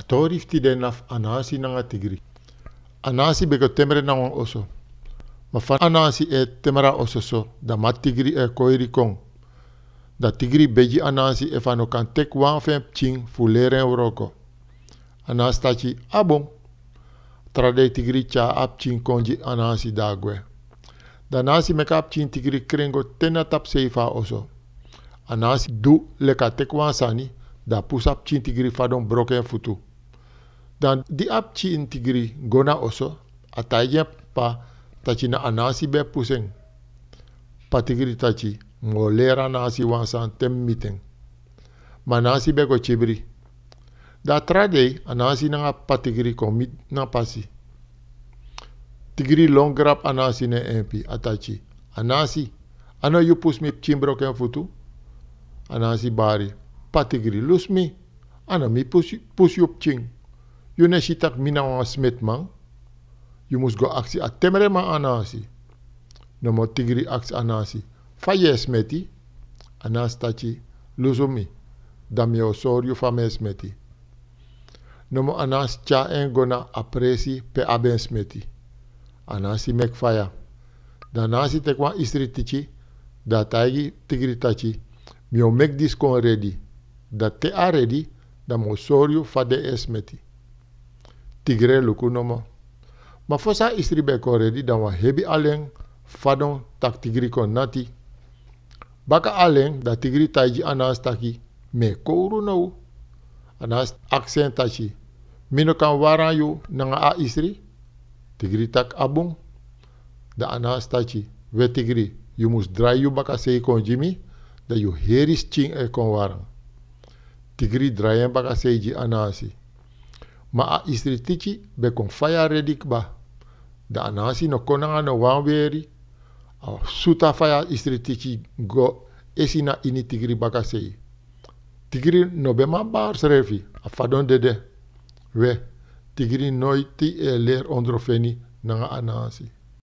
torifti de naf anasi nanga tigri. Anasi beko temere na wan oso. Ma fan anasi e temera oso so da mat tigri e koiri kong. Da tigri beji anasi e fano kan tek wan fem ching fuleren uroko. Anas tachi abong. Trade tigri cha ap ching konji anasi dagwe. Da nasi meka ap ching tigri krengo tena tap seifa oso. Anasi du leka tek wan sani da pusap chin tigri fadon broken futu. Dan di ap chin tigri gona oso ataya pa tachi na anasi be puseng. Pa tigri tachi ngolera nasi wansan tem miteng. Manasi be go chibri. Da trade anasi nga pa tigri komit na pasi. Tigri long grab anasi ne empi atachi. Anasi ano you pus mi chin broken futu. Anasi bari. Patigri lus mi. Ana mi pus yup ching. You ne shitak mina wan smet man. You mus go aksi a temere ma anasi. No mo tigri aksi anasi. Faye smeti. Anas tachi lusu mi. Dami osor you fame smeti. No mo anas cha en gona apresi pe aben smeti. Anasi mek faya. Da nasi tekwa istri tichi. Da taigi tigri tachi. Mio make this con ready. Dat te a ready, dan mo soryu fade esmeti. Tigre luku nomo. Ma fosa istri be con ready, dan wa hebi aleng fadon tak tigri kon nati. Baka aleng da tigri taiji anas taki me kouru nou. Anas accent tachi. Mino kan waran yu nanga a istri. Tigri tak abung. Da anas tachi. We tigri, you must dry you baka sei kon jimi. Da you heris ching e kon warang. Tigri drayen baka seiji anasi. Ma a istri tichi be kon faya redik ba. Da anasi no konanga no wanweri. A suta faya istri tichi go esina ini tigri baka sei. Tigri no be ma bar srefi. A fadon dede. We tigri noiti e ler ondrofeni nanga anasi.